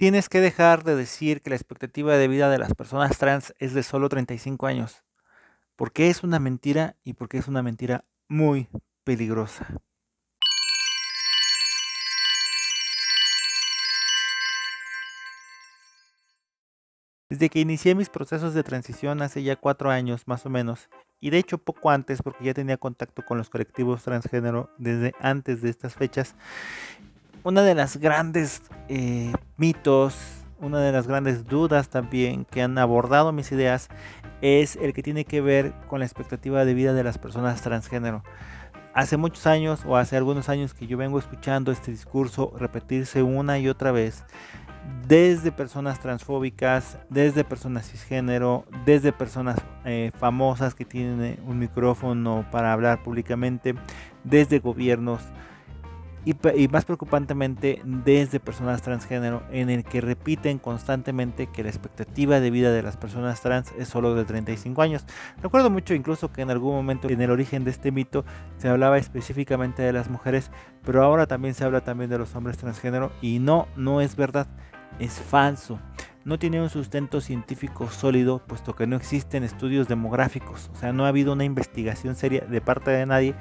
Tienes que dejar de decir que la expectativa de vida de las personas trans es de solo 35 años, porque es una mentira y porque es una mentira muy peligrosa. Desde que inicié mis procesos de transición hace ya 4 años más o menos, y de hecho poco antes porque ya tenía contacto con los colectivos transgénero desde antes de estas fechas, una de las grandes mitos, una de las grandes dudas también que han abordado mis ideas es el que tiene que ver con la expectativa de vida de las personas transgénero. Hace muchos años o hace algunos años que yo vengo escuchando este discurso repetirse una y otra vez desde personas transfóbicas, desde personas cisgénero, desde personas famosas que tienen un micrófono para hablar públicamente, desde gobiernos y más preocupantemente desde personas transgénero, en el que repiten constantemente que la expectativa de vida de las personas trans es solo de 35 años. Recuerdo mucho incluso que en algún momento en el origen de este mito se hablaba específicamente de las mujeres, pero ahora también se habla también de los hombres transgénero y no es verdad, es falso. No tiene un sustento científico sólido, puesto que no existen estudios demográficos, o sea, no ha habido una investigación seria de parte de nadie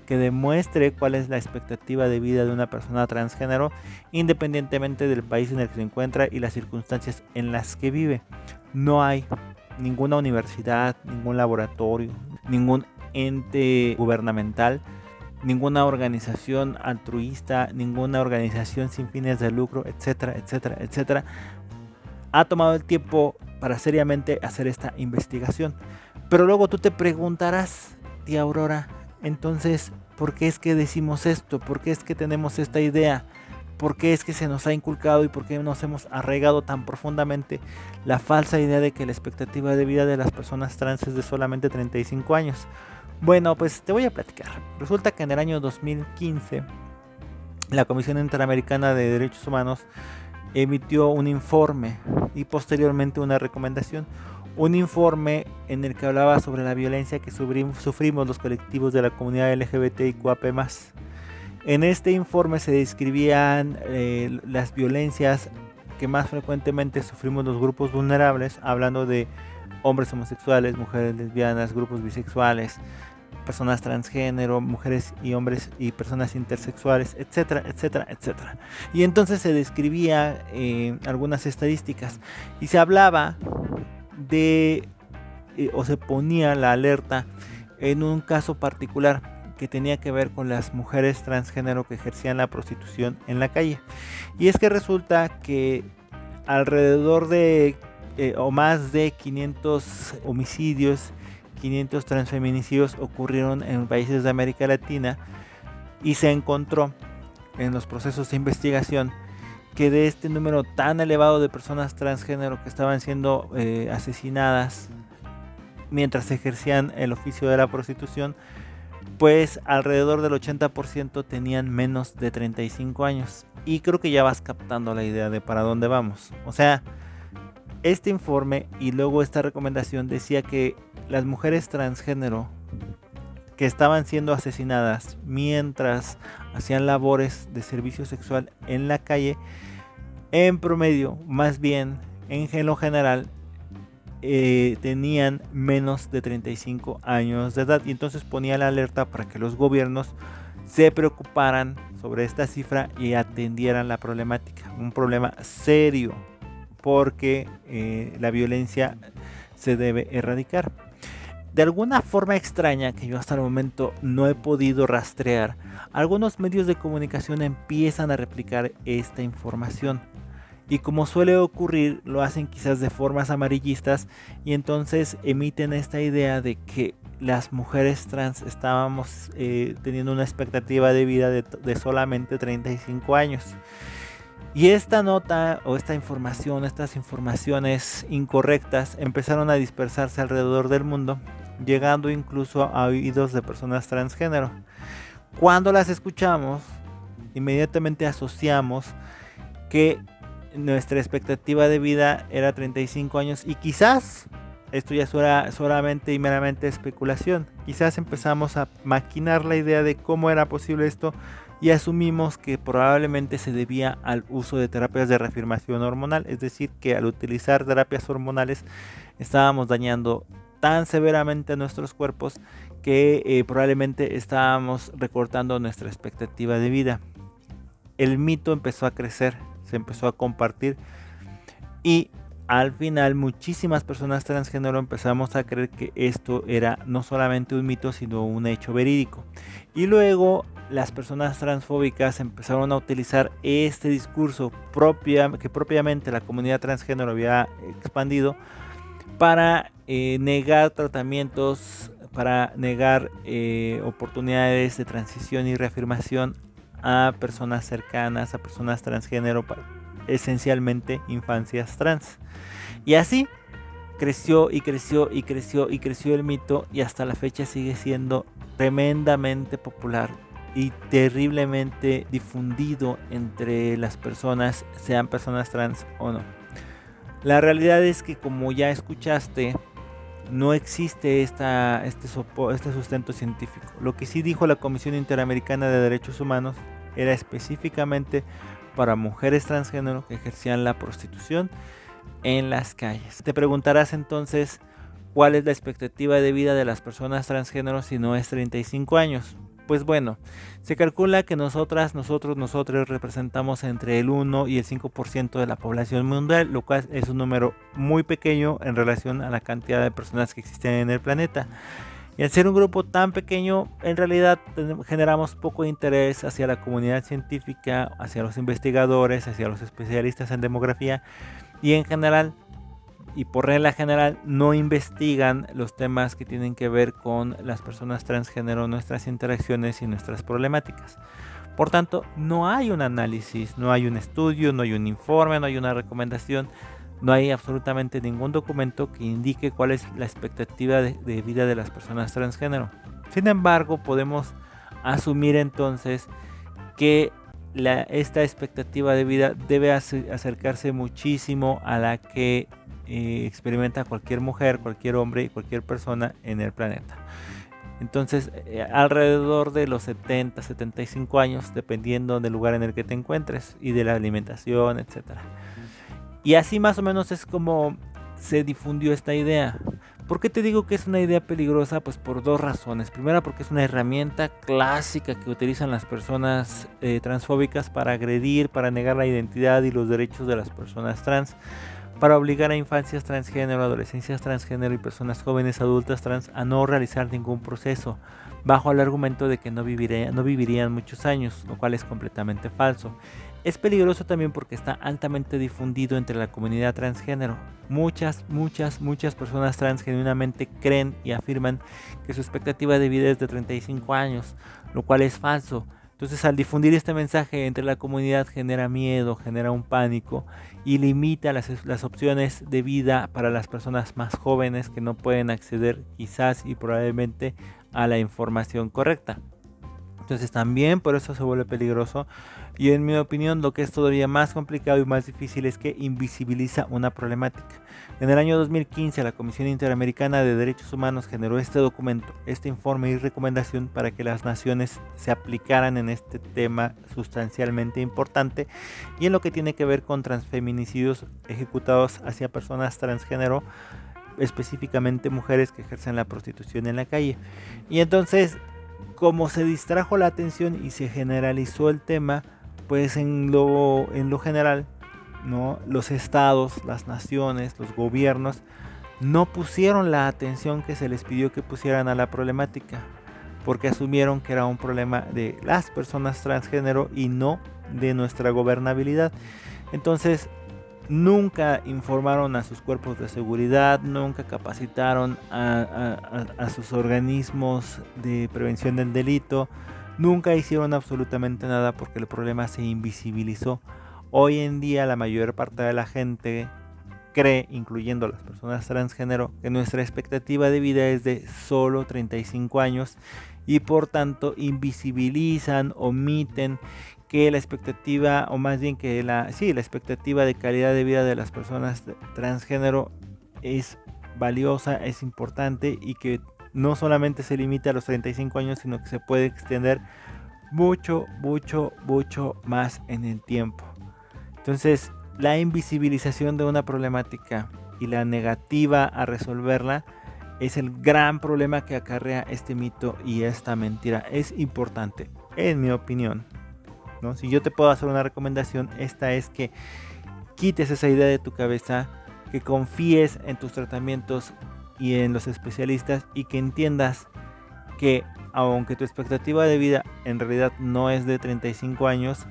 que demuestre cuál es la expectativa de vida de una persona transgénero, independientemente del país en el que se encuentra y las circunstancias en las que vive. No hay ninguna universidad, ningún laboratorio, ningún ente gubernamental, ninguna organización altruista, ninguna organización sin fines de lucro, etcétera, etcétera, etcétera, ha tomado el tiempo para seriamente hacer esta investigación. Pero luego tú te preguntarás, tía Aurora, entonces, ¿por qué es que decimos esto? ¿Por qué es que tenemos esta idea? ¿Por qué es que se nos ha inculcado y por qué nos hemos arraigado tan profundamente la falsa idea de que la expectativa de vida de las personas trans es de solamente 35 años? Bueno, pues te voy a platicar. Resulta que en el año 2015, la Comisión Interamericana de Derechos Humanos emitió un informe y posteriormente una recomendación. Un informe en el que hablaba sobre la violencia que sufrimos los colectivos de la comunidad LGBTIQAP+. En este informe se describían las violencias que más frecuentemente sufrimos los grupos vulnerables, hablando de hombres homosexuales, mujeres lesbianas, grupos bisexuales, personas transgénero, mujeres y hombres y personas intersexuales, etcétera, etcétera, etcétera. Y entonces se describía algunas estadísticas y se hablaba de o se ponía la alerta en un caso particular que tenía que ver con las mujeres transgénero que ejercían la prostitución en la calle. Y es que resulta que alrededor de o más de 500 homicidios, 500 transfeminicidios ocurrieron en países de América Latina y se encontró en los procesos de investigación que de este número tan elevado de personas transgénero que estaban siendo asesinadas mientras ejercían el oficio de la prostitución, pues alrededor del 80% tenían menos de 35 años. Y creo que ya vas captando la idea de para dónde vamos. O sea, este informe y luego esta recomendación decía que las mujeres transgénero que estaban siendo asesinadas mientras hacían labores de servicio sexual en la calle, en promedio, más bien en lo general, tenían menos de 35 años de edad. Y entonces ponía la alerta para que los gobiernos se preocuparan sobre esta cifra y atendieran la problemática. Un problema serio, porque la violencia se debe erradicar. De alguna forma extraña que yo hasta el momento no he podido rastrear, algunos medios de comunicación empiezan a replicar esta información. Y como suele ocurrir, lo hacen quizás de formas amarillistas y entonces emiten esta idea de que las mujeres trans estábamos teniendo una expectativa de vida de solamente 35 años. Y esta nota o esta información, estas informaciones incorrectas empezaron a dispersarse alrededor del mundo, llegando incluso a oídos de personas transgénero. Cuando las escuchamos, inmediatamente asociamos que nuestra expectativa de vida era 35 años y quizás esto ya era solamente y meramente especulación. Quizás empezamos a maquinar la idea de cómo era posible esto y asumimos que probablemente se debía al uso de terapias de reafirmación hormonal, es decir, que al utilizar terapias hormonales estábamos dañando tan severamente a nuestros cuerpos que probablemente estábamos recortando nuestra expectativa de vida. El mito empezó a crecer, se empezó a compartir y al final muchísimas personas transgénero empezamos a creer que esto era no solamente un mito, sino un hecho verídico. Y luego las personas transfóbicas empezaron a utilizar este discurso que propiamente la comunidad transgénero había expandido para negar tratamientos, para negar oportunidades de transición y reafirmación a personas cercanas, a personas transgénero, esencialmente infancias trans. Y así creció y creció y creció y creció el mito y hasta la fecha sigue siendo tremendamente popular y terriblemente difundido entre las personas, sean personas trans o no. La realidad es que, como ya escuchaste, no existe este sustento científico. Lo que sí dijo la Comisión Interamericana de Derechos Humanos era específicamente para mujeres transgénero que ejercían la prostitución en las calles. Te preguntarás entonces, ¿cuál es la expectativa de vida de las personas transgénero si no es 35 años? Pues bueno, se calcula que nosotros representamos entre el 1 y el 5% de la población mundial, lo cual es un número muy pequeño en relación a la cantidad de personas que existen en el planeta. Y al ser un grupo tan pequeño, en realidad generamos poco interés hacia la comunidad científica, hacia los investigadores, hacia los especialistas en demografía y en general, y por regla general, no investigan los temas que tienen que ver con las personas transgénero, nuestras interacciones y nuestras problemáticas. Por tanto, no hay un análisis, no hay un estudio, no hay un informe, no hay una recomendación, no hay absolutamente ningún documento que indique cuál es la expectativa de vida de las personas transgénero. Sin embargo, podemos asumir entonces que esta expectativa de vida debe acercarse muchísimo a la que experimenta cualquier mujer, cualquier hombre y cualquier persona en el planeta. Entonces, alrededor de los 70, 75 años, dependiendo del lugar en el que te encuentres y de la alimentación, etc. Y así más o menos es como se difundió esta idea. ¿Por qué te digo que es una idea peligrosa? Pues por dos razones. Primera, porque es una herramienta clásica que utilizan las personas transfóbicas para agredir, para negar la identidad y los derechos de las personas trans, para obligar a infancias transgénero, adolescencias transgénero y personas jóvenes adultas trans a no realizar ningún proceso, bajo el argumento de que no vivirían muchos años, lo cual es completamente falso. Es peligroso también porque está altamente difundido entre la comunidad transgénero. Muchas personas trans genuinamente creen y afirman que su expectativa de vida es de 35 años, lo cual es falso. Entonces, al difundir este mensaje entre la comunidad, genera miedo, genera un pánico y limita las opciones de vida para las personas más jóvenes que no pueden acceder quizás y probablemente a la información correcta. Entonces también por eso se vuelve peligroso, y en mi opinión lo que es todavía más complicado y más difícil es que invisibiliza una problemática. En el año 2015 la Comisión Interamericana de Derechos Humanos generó este documento, este informe y recomendación para que las naciones se aplicaran en este tema sustancialmente importante y en lo que tiene que ver con transfeminicidios ejecutados hacia personas transgénero, específicamente mujeres que ejercen la prostitución en la calle. Y entonces, como se distrajo la atención y se generalizó el tema, pues en lo general, ¿no?, los estados, las naciones, los gobiernos no pusieron la atención que se les pidió que pusieran a la problemática, porque asumieron que era un problema de las personas transgénero y no de nuestra gobernabilidad. Entonces, nunca informaron a sus cuerpos de seguridad, nunca capacitaron a sus organismos de prevención del delito, nunca hicieron absolutamente nada porque el problema se invisibilizó. Hoy en día la mayor parte de la gente cree, incluyendo las personas transgénero, que nuestra expectativa de vida es de solo 35 años y por tanto invisibilizan, omiten que la expectativa, o más bien que la expectativa de calidad de vida de las personas transgénero es valiosa, es importante y que no solamente se limita a los 35 años, sino que se puede extender mucho más en el tiempo. Entonces, la invisibilización de una problemática y la negativa a resolverla es el gran problema que acarrea este mito y esta mentira. Es importante, en mi opinión, ¿no? Si yo te puedo hacer una recomendación, esta es que quites esa idea de tu cabeza, que confíes en tus tratamientos y en los especialistas y que entiendas que aunque tu expectativa de vida en realidad no es de 35 años,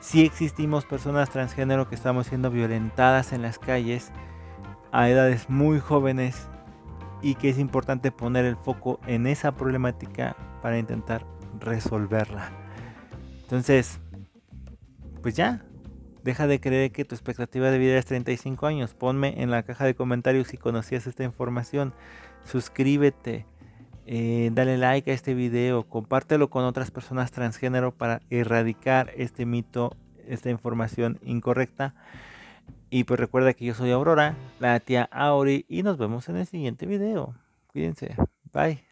sí existimos personas transgénero que estamos siendo violentadas en las calles a edades muy jóvenes y que es importante poner el foco en esa problemática para intentar resolverla. Entonces, pues ya, deja de creer que tu expectativa de vida es 35 años. Ponme en la caja de comentarios si conocías esta información. Suscríbete, dale like a este video, compártelo con otras personas transgénero para erradicar este mito, esta información incorrecta. Y pues recuerda que yo soy Aurora, la tía Auri, y nos vemos en el siguiente video. Cuídense, bye.